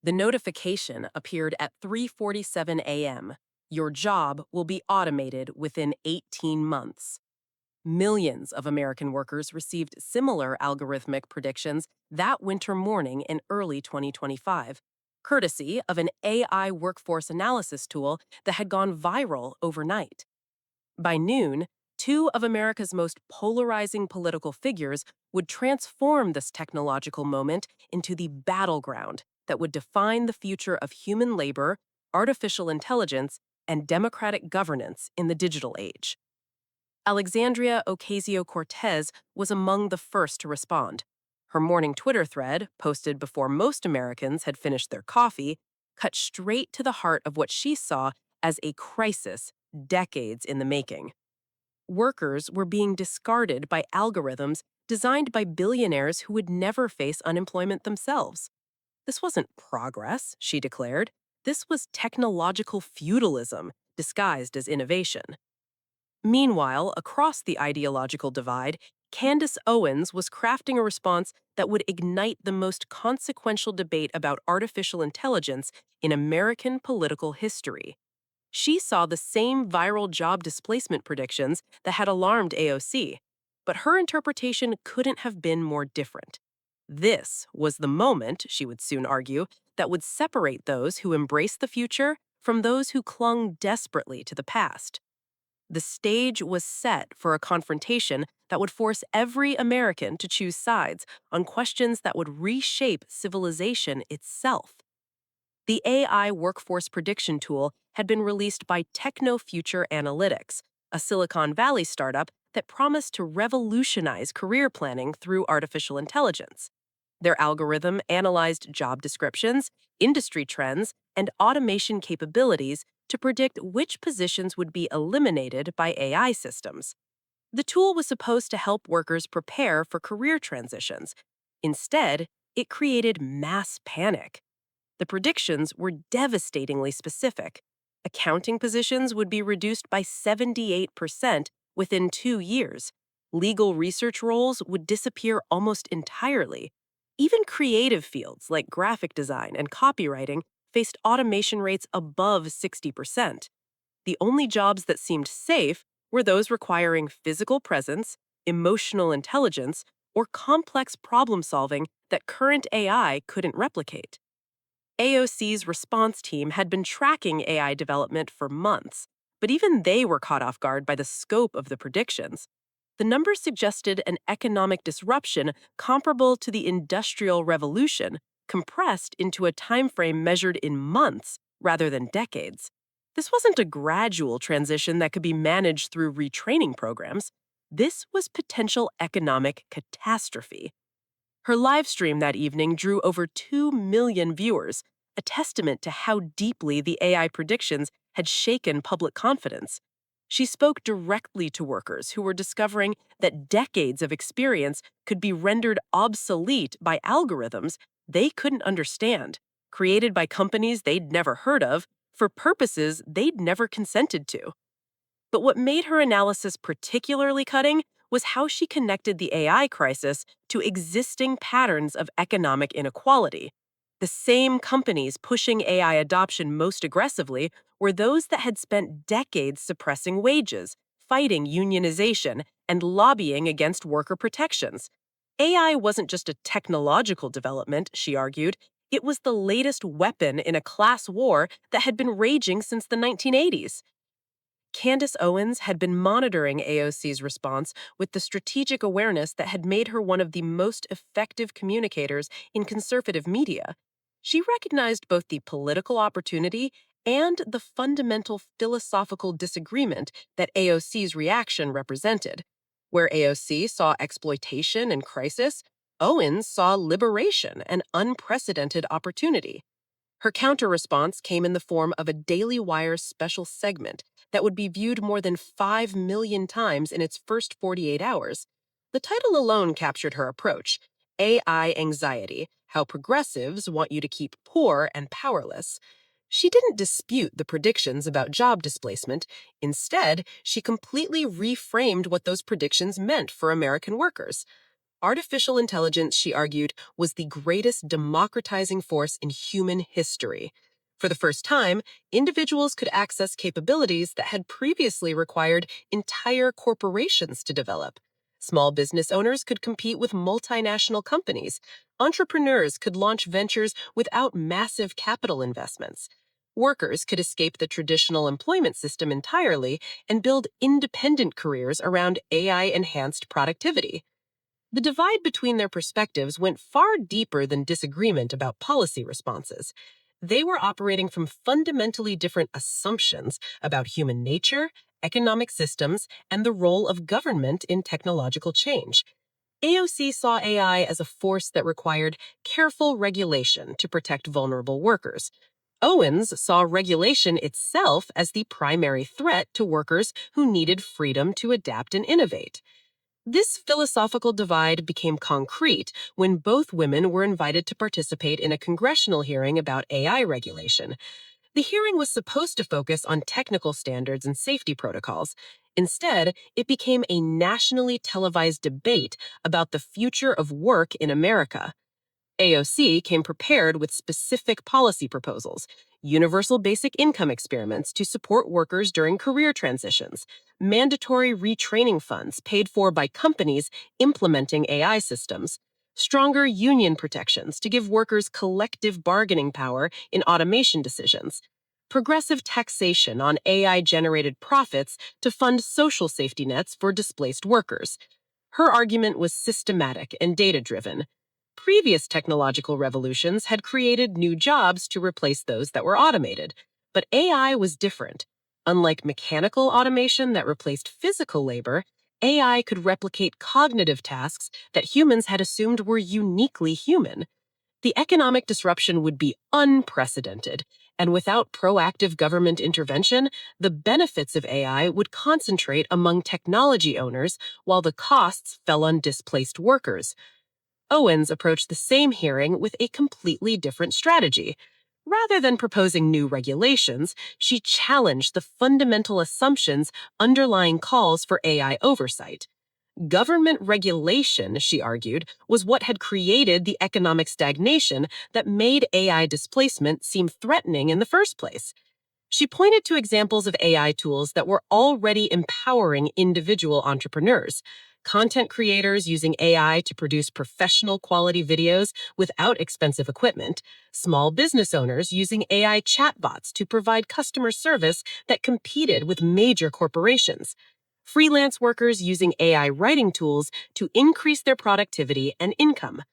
The notification appeared at 3:47 a.m. Your job will be automated within 18 months. Millions of American workers received similar algorithmic predictions that winter morning in early 2025, courtesy of an AI workforce analysis tool that had gone viral overnight. By noon, two of America's most polarizing political figures would transform this technological moment into the battleground that would define the future of human labor, artificial intelligence, and democratic governance in the digital age. Alexandria Ocasio-Cortez was among the first to respond. Her morning Twitter thread, posted before most Americans had finished their coffee, cut straight to the heart of what she saw as a crisis decades in the making. Workers were being discarded by algorithms designed by billionaires who would never face unemployment themselves. This wasn't progress, she declared. This was technological feudalism disguised as innovation. Meanwhile, across the ideological divide, Candace Owens was crafting a response that would ignite the most consequential debate about artificial intelligence in American political history. She saw the same viral job displacement predictions that had alarmed AOC, but her interpretation couldn't have been more different. This was the moment, she would soon argue, that would separate those who embraced the future from those who clung desperately to the past. The stage was set for a confrontation that would force every American to choose sides on questions that would reshape civilization itself. The AI workforce prediction tool had been released by Techno Future Analytics, a Silicon Valley startup that promised to revolutionize career planning through artificial intelligence. Their algorithm analyzed job descriptions, industry trends, and automation capabilities to predict which positions would be eliminated by AI systems. The tool was supposed to help workers prepare for career transitions. Instead, it created mass panic. The predictions were devastatingly specific. Accounting positions would be reduced by 78% within 2 years. Legal research roles would disappear almost entirely. Even creative fields like graphic design and copywriting faced automation rates above 60%. The only jobs that seemed safe were those requiring physical presence, emotional intelligence, or complex problem solving that current AI couldn't replicate. AOC's response team had been tracking AI development for months, but even they were caught off guard by the scope of the predictions. The numbers suggested an economic disruption comparable to the Industrial Revolution, compressed into a timeframe measured in months rather than decades. This wasn't a gradual transition that could be managed through retraining programs. This was potential economic catastrophe. Her live stream that evening drew over 2 million viewers, a testament to how deeply the AI predictions had shaken public confidence. She spoke directly to workers who were discovering that decades of experience could be rendered obsolete by algorithms they couldn't understand, created by companies they'd never heard of for purposes they'd never consented to. But what made her analysis particularly cutting was how she connected the AI crisis to existing patterns of economic inequality. The same companies pushing AI adoption most aggressively were those that had spent decades suppressing wages, fighting unionization, and lobbying against worker protections. AI wasn't just a technological development, she argued, it was the latest weapon in a class war that had been raging since the 1980s. Candace Owens had been monitoring AOC's response with the strategic awareness that had made her one of the most effective communicators in conservative media. She recognized both the political opportunity and the fundamental philosophical disagreement that AOC's reaction represented. Where AOC saw exploitation and crisis, Owens saw liberation and unprecedented opportunity. Her counter-response came in the form of a Daily Wire special segment that would be viewed more than 5 million times in its first 48 hours. The title alone captured her approach: AI Anxiety, How Progressives Want You to Keep Poor and Powerless. She didn't dispute the predictions about job displacement. Instead, she completely reframed what those predictions meant for American workers. Artificial intelligence, she argued, was the greatest democratizing force in human history. For the first time, individuals could access capabilities that had previously required entire corporations to develop. Small business owners could compete with multinational companies. Entrepreneurs could launch ventures without massive capital investments. Workers could escape the traditional employment system entirely and build independent careers around AI-enhanced productivity. The divide between their perspectives went far deeper than disagreement about policy responses. They were operating from fundamentally different assumptions about human nature, economic systems, and the role of government in technological change. AOC saw AI as a force that required careful regulation to protect vulnerable workers. Owens saw regulation itself as the primary threat to workers who needed freedom to adapt and innovate. This philosophical divide became concrete when both women were invited to participate in a congressional hearing about AI regulation. The hearing was supposed to focus on technical standards and safety protocols. Instead, it became a nationally televised debate about the future of work in America. AOC came prepared with specific policy proposals, universal basic income experiments to support workers during career transitions, mandatory retraining funds paid for by companies implementing AI systems, stronger union protections to give workers collective bargaining power in automation decisions, progressive taxation on AI-generated profits to fund social safety nets for displaced workers. Her argument was systematic and data-driven. Previous technological revolutions had created new jobs to replace those that were automated, but AI was different. Unlike mechanical automation that replaced physical labor, AI could replicate cognitive tasks that humans had assumed were uniquely human. The economic disruption would be unprecedented, and without proactive government intervention, the benefits of AI would concentrate among technology owners while the costs fell on displaced workers. Owens approached the same hearing with a completely different strategy. Rather than proposing new regulations, she challenged the fundamental assumptions underlying calls for AI oversight. Government regulation, she argued, was what had created the economic stagnation that made AI displacement seem threatening in the first place. She pointed to examples of AI tools that were already empowering individual entrepreneurs. Content creators using AI to produce professional quality videos without expensive equipment, small business owners using AI chatbots to provide customer service that competed with major corporations, freelance workers using AI writing tools to increase their productivity and income.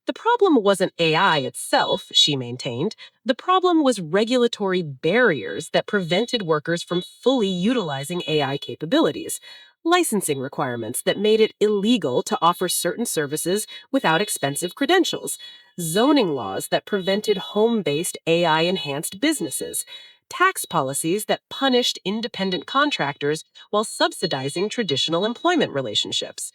The problem wasn't AI itself, she maintained. The problem was regulatory barriers that prevented workers from fully utilizing AI capabilities, licensing requirements that made it illegal to offer certain services without expensive credentials, zoning laws that prevented home-based AI-enhanced businesses, tax policies that punished independent contractors while subsidizing traditional employment relationships.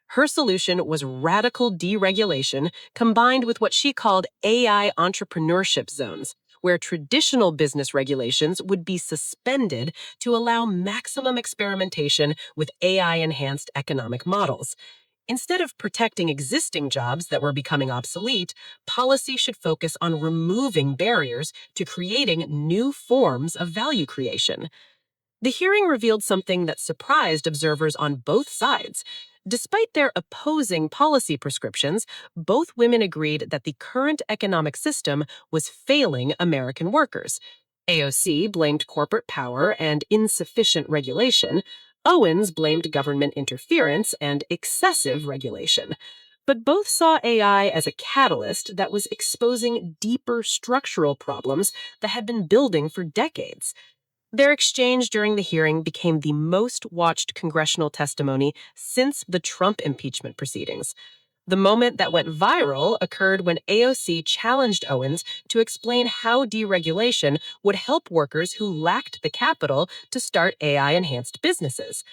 Her solution was radical deregulation combined with what she called AI entrepreneurship zones, where traditional business regulations would be suspended to allow maximum experimentation with AI-enhanced economic models. Instead of protecting existing jobs that were becoming obsolete, policy should focus on removing barriers to creating new forms of value creation. The hearing revealed something that surprised observers on both sides. Despite their opposing policy prescriptions, both women agreed that the current economic system was failing American workers. AOC blamed corporate power and insufficient regulation. Owens blamed government interference and excessive regulation. But both saw AI as a catalyst that was exposing deeper structural problems that had been building for decades. Their exchange during the hearing became the most watched congressional testimony since the Trump impeachment proceedings. The moment that went viral occurred when AOC challenged Owens to explain how deregulation would help workers who lacked the capital to start AI-enhanced businesses.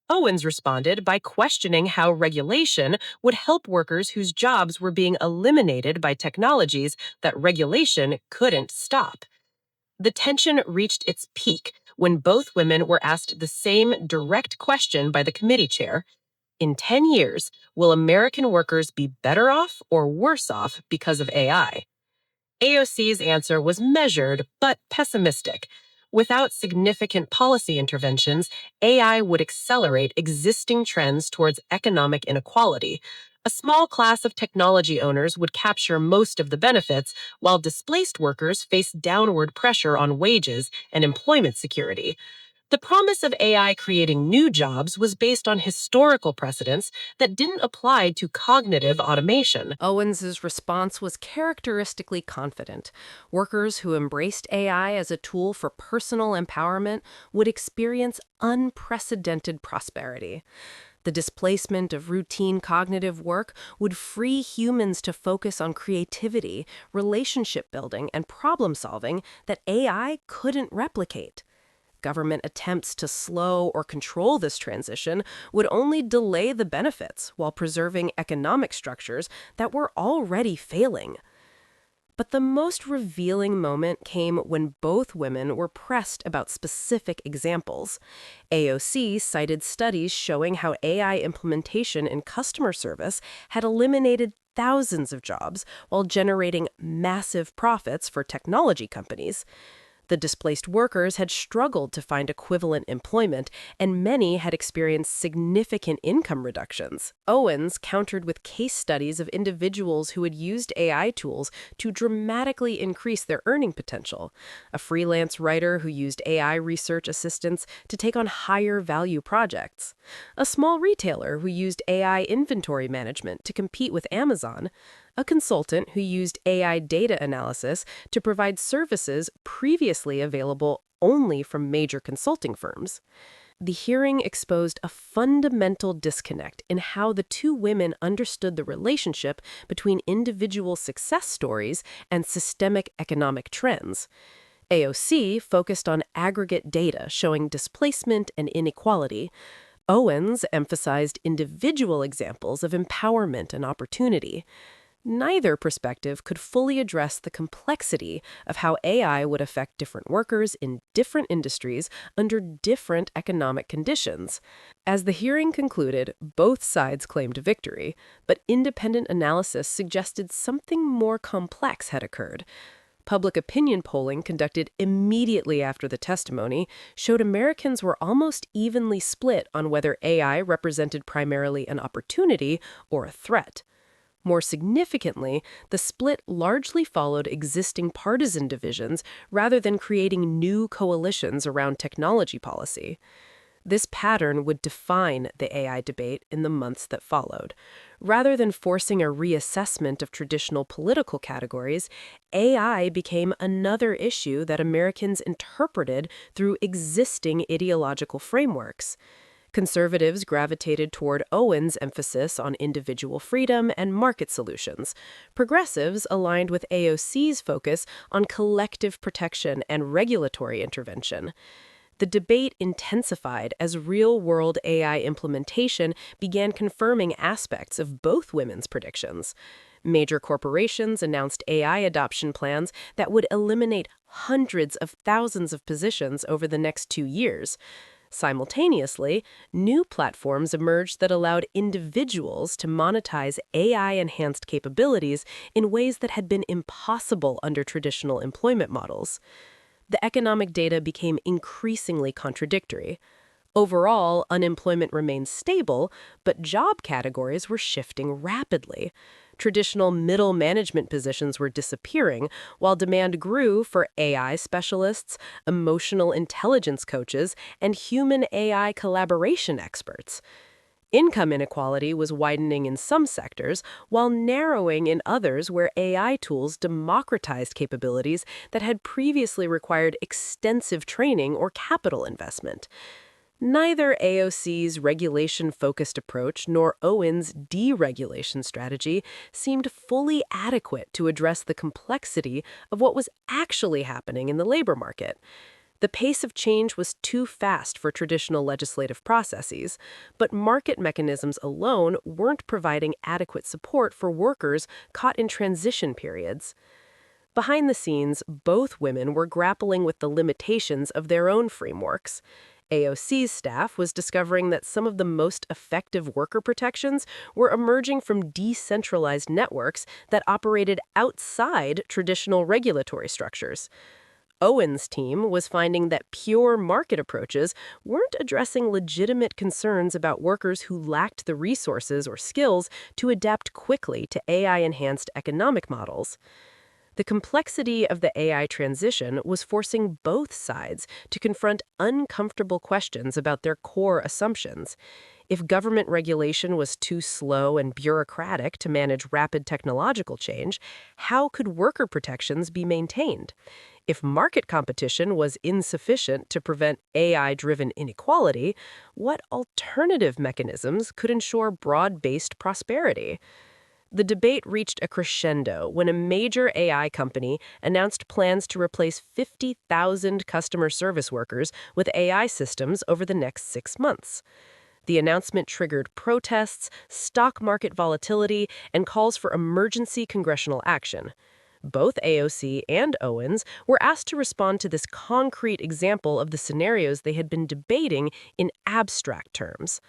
Owens responded by questioning how regulation would help workers whose jobs were being eliminated by technologies that regulation couldn't stop. The tension reached its peak when both women were asked the same direct question by the committee chair. In 10 years, will American workers be better off or worse off because of AI? AOC's answer was measured but pessimistic. Without significant policy interventions, AI would accelerate existing trends towards economic inequality. A small class of technology owners would capture most of the benefits, while displaced workers face downward pressure on wages and employment security. The promise of AI creating new jobs was based on historical precedents that didn't apply to cognitive automation. Owens's response was characteristically confident. Workers who embraced AI as a tool for personal empowerment would experience unprecedented prosperity. The displacement of routine cognitive work would free humans to focus on creativity, relationship building, and problem solving that AI couldn't replicate. Government attempts to slow or control this transition would only delay the benefits while preserving economic structures that were already failing. But the most revealing moment came when both women were pressed about specific examples. AOC cited studies showing how AI implementation in customer service had eliminated thousands of jobs while generating massive profits for technology companies. The displaced workers had struggled to find equivalent employment, and many had experienced significant income reductions. Owens countered with case studies of individuals who had used AI tools to dramatically increase their earning potential. A freelance writer who used AI research assistants to take on higher value projects. A small retailer who used AI inventory management to compete with Amazon. A consultant who used AI data analysis to provide services previously available only from major consulting firms. The hearing exposed a fundamental disconnect in how the two women understood the relationship between individual success stories and systemic economic trends. AOC focused on aggregate data showing displacement and inequality. Owens emphasized individual examples of empowerment and opportunity. Neither perspective could fully address the complexity of how AI would affect different workers in different industries under different economic conditions. As the hearing concluded, both sides claimed victory, but independent analysis suggested something more complex had occurred. Public opinion polling conducted immediately after the testimony showed Americans were almost evenly split on whether AI represented primarily an opportunity or a threat. More significantly, the split largely followed existing partisan divisions rather than creating new coalitions around technology policy. This pattern would define the AI debate in the months that followed. Rather than forcing a reassessment of traditional political categories, AI became another issue that Americans interpreted through existing ideological frameworks. Conservatives gravitated toward Owens' emphasis on individual freedom and market solutions. Progressives aligned with AOC's focus on collective protection and regulatory intervention. The debate intensified as real-world AI implementation began confirming aspects of both women's predictions. Major corporations announced AI adoption plans that would eliminate hundreds of thousands of positions over the next 2 years. Simultaneously, new platforms emerged that allowed individuals to monetize AI-enhanced capabilities in ways that had been impossible under traditional employment models. The economic data became increasingly contradictory. Overall, unemployment remained stable, but job categories were shifting rapidly. Traditional middle management positions were disappearing, while demand grew for AI specialists, emotional intelligence coaches, and human AI collaboration experts. Income inequality was widening in some sectors, while narrowing in others where AI tools democratized capabilities that had previously required extensive training or capital investment. Neither AOC's regulation-focused approach nor Owens' deregulation strategy seemed fully adequate to address the complexity of what was actually happening in the labor market. The pace of change was too fast for traditional legislative processes, but market mechanisms alone weren't providing adequate support for workers caught in transition periods. Behind the scenes, both women were grappling with the limitations of their own frameworks. AOC's staff was discovering that some of the most effective worker protections were emerging from decentralized networks that operated outside traditional regulatory structures. Owens' team was finding that pure market approaches weren't addressing legitimate concerns about workers who lacked the resources or skills to adapt quickly to AI-enhanced economic models. The complexity of the AI transition was forcing both sides to confront uncomfortable questions about their core assumptions. If government regulation was too slow and bureaucratic to manage rapid technological change, how could worker protections be maintained? If market competition was insufficient to prevent AI-driven inequality, what alternative mechanisms could ensure broad-based prosperity? The debate reached a crescendo when a major AI company announced plans to replace 50,000 customer service workers with AI systems over the next 6 months. The announcement triggered protests, stock market volatility, and calls for emergency congressional action. Both AOC and Owens were asked to respond to this concrete example of the scenarios they had been debating in abstract terms.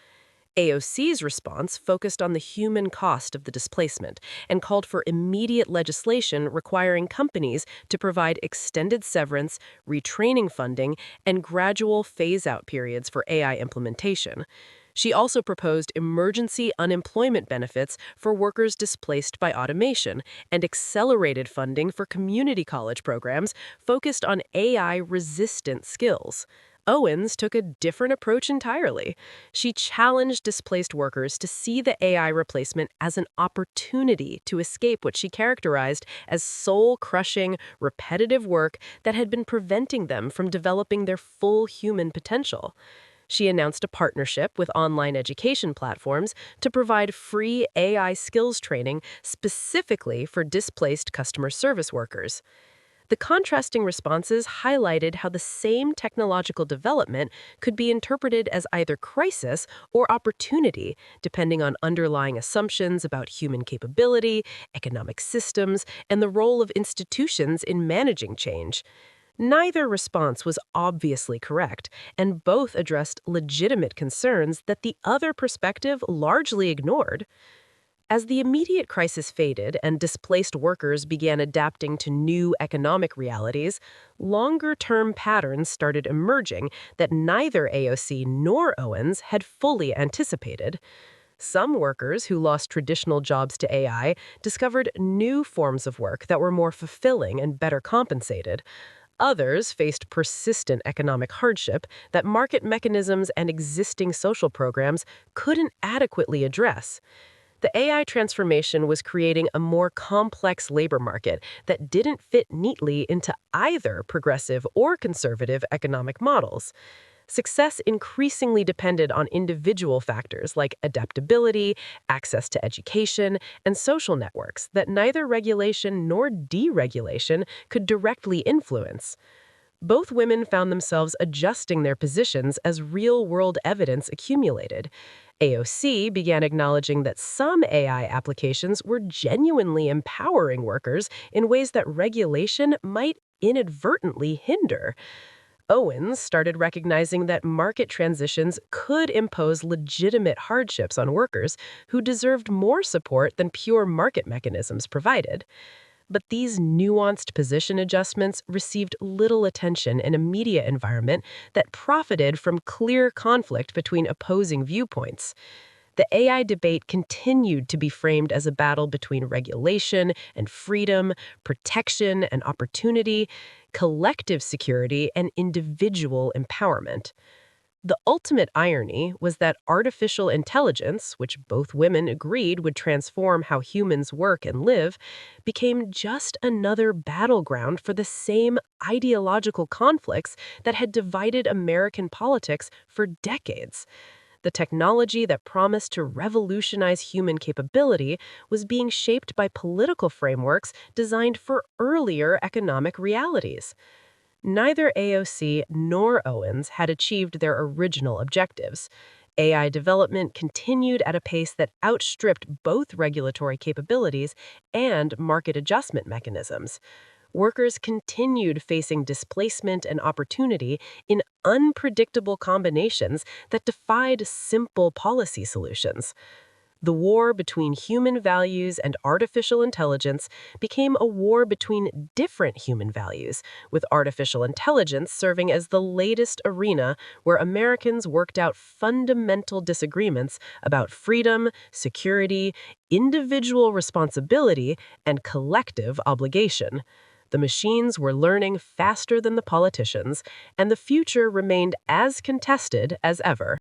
AOC's response focused on the human cost of the displacement and called for immediate legislation requiring companies to provide extended severance, retraining funding, and gradual phase-out periods for AI implementation. She also proposed emergency unemployment benefits for workers displaced by automation and accelerated funding for community college programs focused on AI-resistant skills. Owens took a different approach entirely. She challenged displaced workers to see the AI replacement as an opportunity to escape what she characterized as soul-crushing, repetitive work that had been preventing them from developing their full human potential. She announced a partnership with online education platforms to provide free AI skills training specifically for displaced customer service workers. The contrasting responses highlighted how the same technological development could be interpreted as either crisis or opportunity, depending on underlying assumptions about human capability, economic systems, and the role of institutions in managing change. Neither response was obviously correct, and both addressed legitimate concerns that the other perspective largely ignored. As the immediate crisis faded and displaced workers began adapting to new economic realities, longer-term patterns started emerging that neither AOC nor Owens had fully anticipated. Some workers who lost traditional jobs to AI discovered new forms of work that were more fulfilling and better compensated. Others faced persistent economic hardship that market mechanisms and existing social programs couldn't adequately address. The AI transformation was creating a more complex labor market that didn't fit neatly into either progressive or conservative economic models. Success increasingly depended on individual factors like adaptability, access to education, and social networks that neither regulation nor deregulation could directly influence. Both women found themselves adjusting their positions as real-world evidence accumulated. AOC began acknowledging that some AI applications were genuinely empowering workers in ways that regulation might inadvertently hinder. Owens started recognizing that market transitions could impose legitimate hardships on workers who deserved more support than pure market mechanisms provided. But these nuanced position adjustments received little attention in a media environment that profited from clear conflict between opposing viewpoints. The AI debate continued to be framed as a battle between regulation and freedom, protection and opportunity, collective security and individual empowerment. The ultimate irony was that artificial intelligence, which both women agreed would transform how humans work and live, became just another battleground for the same ideological conflicts that had divided American politics for decades. The technology that promised to revolutionize human capability was being shaped by political frameworks designed for earlier economic realities. Neither AOC nor Owens had achieved their original objectives. AI development continued at a pace that outstripped both regulatory capabilities and market adjustment mechanisms. workers continued facing displacement and opportunity in unpredictable combinations that defied simple policy solutions. The war between human values and artificial intelligence became a war between different human values, with artificial intelligence serving as the latest arena where Americans worked out fundamental disagreements about freedom, security, individual responsibility, and collective obligation. The machines were learning faster than the politicians, and the future remained as contested as ever.